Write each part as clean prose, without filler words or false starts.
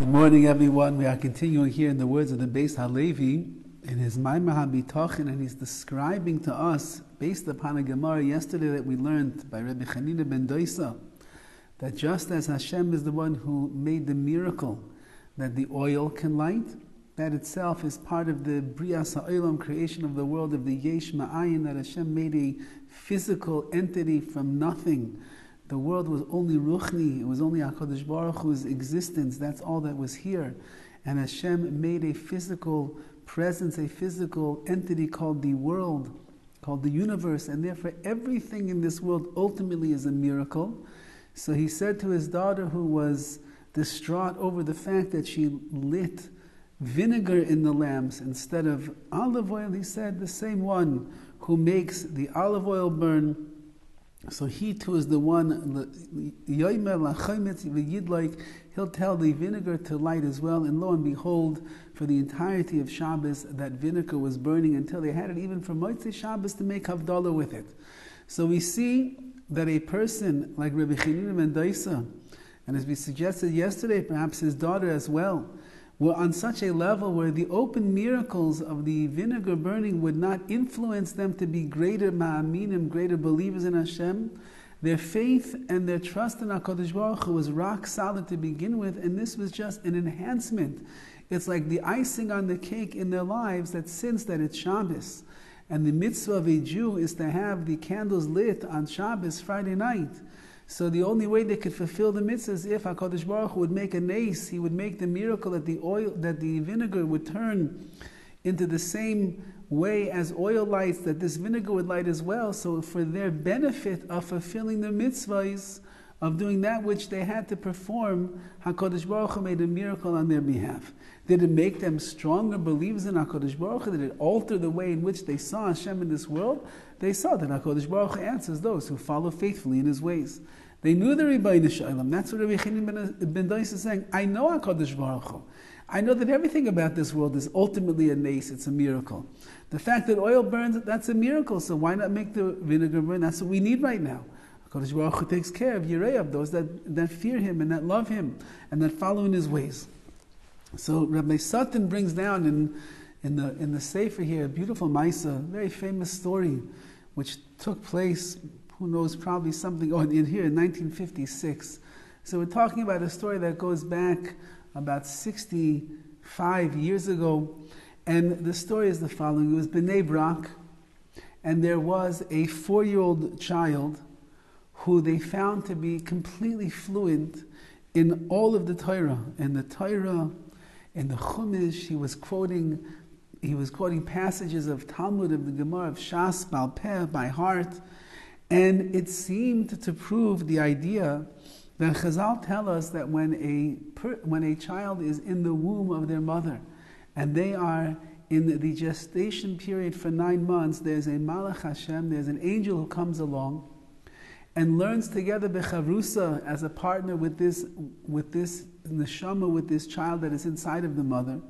Good morning, everyone. We are continuing here in the words of the Beis Halevi in his Emunah Bitachon, and he's describing to us, based upon a Gemara yesterday that we learned by Rabbi Chanina ben Doisa, that just as Hashem is the one who made the miracle that the oil can light, that itself is part of the Brias Ha'olam, creation of the world, of the Yesh Ma'ayin, that Hashem made a physical entity from nothing. The world was only Ruchni, it was only HaKadosh Baruch Hu's existence, that's all that was here. And Hashem made a physical presence, a physical entity called the world, called the universe, and therefore everything in this world ultimately is a miracle. So he said to his daughter, who was distraught over the fact that she lit vinegar in the lamps instead of olive oil, he said, the same one who makes the olive oil burn, so he too is the one, he'll tell the vinegar to light as well. And lo and behold, for the entirety of Shabbos, that vinegar was burning until they had it even for Motzei Shabbos to make Havdalah with it. So we see that a person like Rabbi Chanina ben Doisa, and as we suggested yesterday, perhaps his daughter as well, were on such a level where the open miracles of the vinegar burning would not influence them to be greater ma'aminim, greater believers in Hashem. Their faith and their trust in HaKadosh Baruch Hu was rock solid to begin with, and this was just an enhancement. It's like the icing on the cake in their lives, that since that it's Shabbos, and the mitzvah of a Jew is to have the candles lit on Shabbos, Friday night. So the only way they could fulfill the mitzvah is if HaKadosh Baruch Hu would make a nace, he would make the miracle that the vinegar would turn into the same way as oil lights, that this vinegar would light as well. So for their benefit of fulfilling the mitzvahs, of doing that which they had to perform, HaKadosh Baruch Hu made a miracle on their behalf. Did it make them stronger believers in HaKadosh Baruch Hu? Did it alter the way in which they saw Hashem in this world? They saw that HaKadosh Baruch Hu answers those who follow faithfully in His ways. They knew the Rabbi Shalom. That's what Rabbi Chanina ben Doisa is saying. I know HaKadosh Baruch Hu. I know that everything about this world is ultimately a nace, it's a miracle. The fact that oil burns, that's a miracle, so why not make the vinegar burn? That's what we need right now. HaKadosh Baruch Hu takes care of Yirei, of those that fear Him and that love Him and that follow in His ways. So Rabbi Sutton brings down in the Sefer here a beautiful Maisa, very famous story, which took place, who knows, probably something in here in 1956. So we're talking about a story that goes back about 65 years ago, and the story is the following. It was Bnei Brak, and there was a 4-year-old child who they found to be completely fluent in all of the Torah. In the Torah, in the Chumash, he was quoting passages of Talmud, of the Gemara, of Shas, Baal Peh, by heart. And it seemed to prove the idea that Chazal tell us that when a child is in the womb of their mother, and they are in the gestation period for 9 months, there's a Malach Hashem, there's an angel who comes along and learns together bechavrusa, as a partner with this neshama, with this child that is inside of the mother,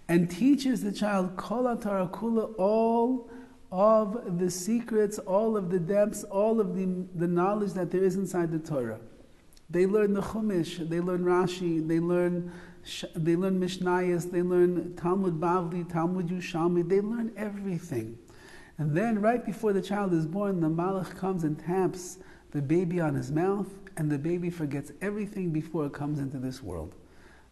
and teaches the child kol haTorah kula, all of the secrets, all of the depths, all of the knowledge that there is inside the Torah. They learn the Chumash, they learn Rashi, they learn Mishnayos, they learn Talmud Bavli, Talmud Yushalmi, they learn everything. And then right before the child is born, the Malach comes and taps the baby on his mouth, and the baby forgets everything before it comes into this world.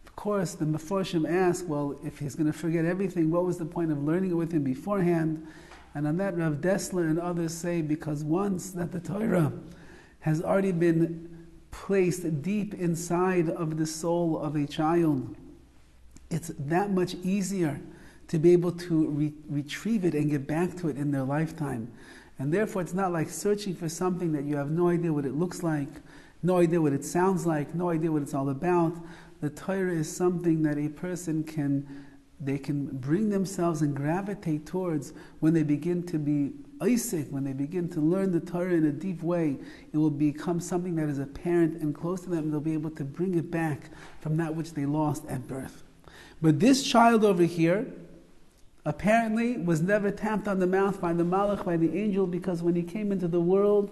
Of course, the Meforshim ask, well, if he's going to forget everything, what was the point of learning it with him beforehand? And on that, Rav Dessler and others say, because once that the Torah has already been placed deep inside of the soul of a child, it's that much easier to be able to retrieve it and get back to it in their lifetime. And therefore, it's not like searching for something that you have no idea what it looks like, no idea what it sounds like, no idea what it's all about. The Torah is something that a person can bring themselves and gravitate towards when they begin to be Isaac, when they begin to learn the Torah in a deep way. It will become something that is apparent and close to them, and they'll be able to bring it back from that which they lost at birth. But this child over here apparently was never tapped on the mouth by the Malach, by the angel, because when he came into the world,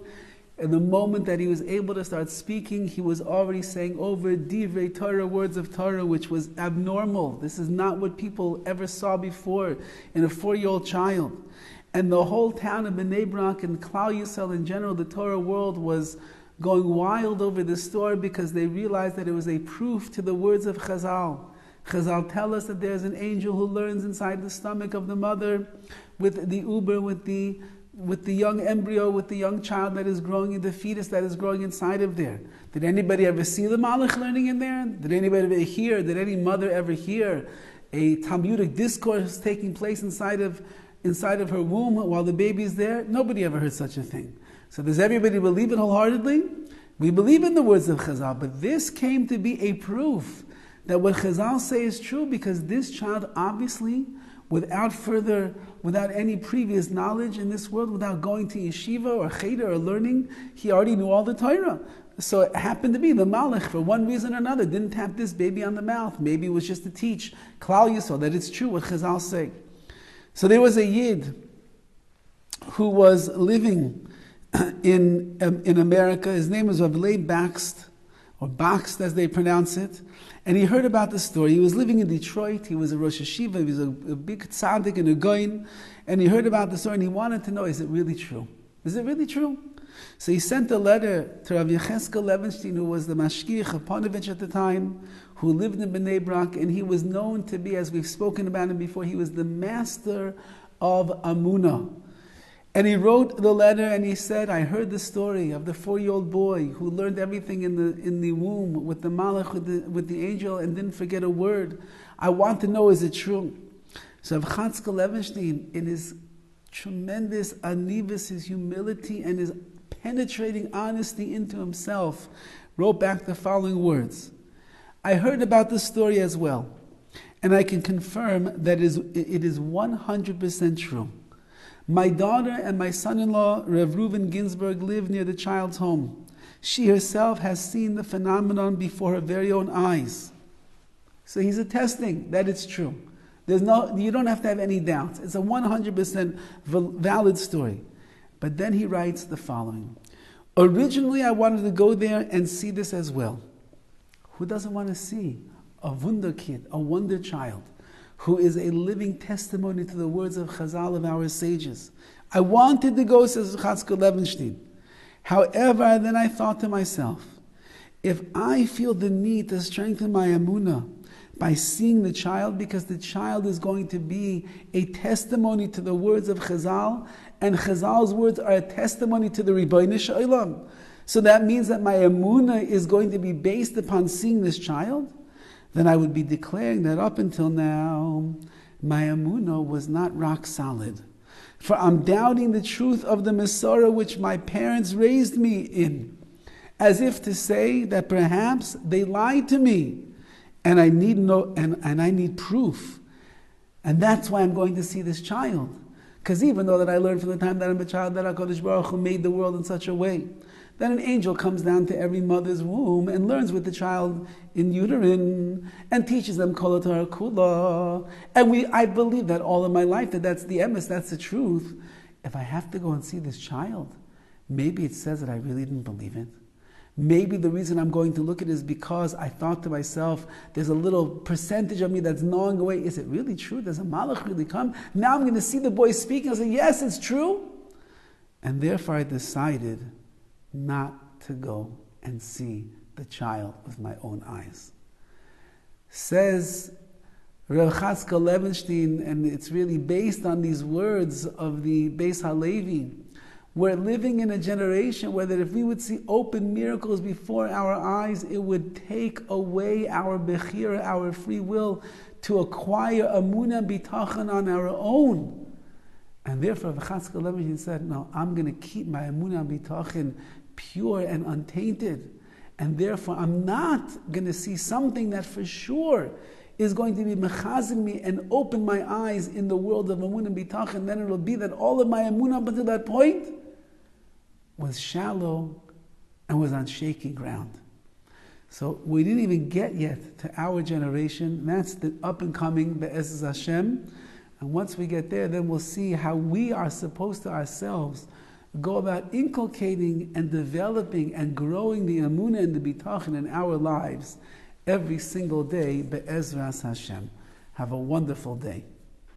And the moment that he was able to start speaking, he was already saying over divrei Torah, words of Torah, which was abnormal. This is not what people ever saw before in a 4-year-old child. And the whole town of Bnei Brak and Klal Yisrael in general, the Torah world, was going wild over this story because they realized that it was a proof to the words of Chazal. Chazal tell us that there's an angel who learns inside the stomach of the mother with the uber, with the young embryo, with the young child that is growing, the fetus that is growing inside of there. Did anybody ever see the Malach learning in there? Did anybody ever hear, did any mother ever hear a Talmudic discourse taking place inside of her womb while the baby is there? Nobody ever heard such a thing. So does everybody believe it wholeheartedly? We believe in the words of Chazal, but this came to be a proof that what Chazal say is true, because this child obviously, without any previous knowledge in this world, without going to yeshiva or cheder or learning, he already knew all the Torah. So it happened to be the Malach, for one reason or another, didn't tap this baby on the mouth. Maybe it was just to teach Klal Yisrael that it's true what Chazal say. So there was a Yid who was living in America. His name was Rabbi Baxt, or Baxt as they pronounce it. And he heard about the story. He was living in Detroit. He was a Rosh Hashiva. He was a big tzaddik and a goyin. And he heard about the story and he wanted to know, is it really true? Is it really true? So he sent a letter to Rav Yecheskel Levenstein, who was the mashgiach of Ponevezh at the time, who lived in Bnei Brak, and he was known to be, as we've spoken about him before, he was the master of Emunah. And he wrote the letter and he said, I heard the story of the 4-year-old boy who learned everything in the womb with the Malach, with the angel, and didn't forget a word. I want to know, is it true? So Rav Chatzkel Levenstein, in his tremendous anivus, his humility, and his penetrating honesty into himself, wrote back the following words. I heard about the story as well, and I can confirm that it is 100% true. My daughter and my son-in-law, Rev Reuven Ginsburg, live near the child's home. She herself has seen the phenomenon before her very own eyes. So he's attesting that it's true. You don't have to have any doubts. It's a 100% valid story. But then he writes the following. Originally, I wanted to go there and see this as well. Who doesn't want to see a wonder kid, a wonder child, who is a living testimony to the words of Chazal, of our sages? I wanted to go, says Chatzkel Levenstein. However, then I thought to myself, if I feel the need to strengthen my emunah by seeing the child, because the child is going to be a testimony to the words of Chazal, and Chazal's words are a testimony to the Ribbono Shel Olam. So that means that my emunah is going to be based upon seeing this child. Then I would be declaring that up until now, my emunah was not rock solid. For I'm doubting the truth of the Masorah which my parents raised me in, as if to say that perhaps they lied to me, and I need proof. And that's why I'm going to see this child. Because even though that I learned from the time that I'm a child that HaKadosh Baruch Hu made the world in such a way, then an angel comes down to every mother's womb and learns with the child in uterine and teaches them Kol HaTorah Kula. And I believe that all of my life, that's the emes, that's the truth. If I have to go and see this child, maybe it says that I really didn't believe it. Maybe the reason I'm going to look at it is because I thought to myself, there's a little percentage of me that's gnawing away. Is it really true? Does a malach really come? Now I'm going to see the boy speaking. I'll say, yes, it's true. And therefore I decided not to go and see the child with my own eyes. Says Rav Chatzkel Levenstein, and it's really based on these words of the Beis HaLevi. We're living in a generation where that if we would see open miracles before our eyes, it would take away our bechira, our free will, to acquire Emunah Bitachon on our own. And therefore, Chatzkel Levenstein said, no, I'm going to keep my Emunah Bitachon pure and untainted. And therefore, I'm not going to see something that for sure is going to be mechazim me and open my eyes in the world of Emunah Bitachon. Then it'll be that all of my Emunah up until that point was shallow and was on shaky ground. So we didn't even get yet to our generation. That's the up and coming Be'ezus Hashem. And once we get there, then we'll see how we are supposed to ourselves go about inculcating and developing and growing the Emunah and the Bitachon in our lives every single day, be'ezras Hashem. Have a wonderful day.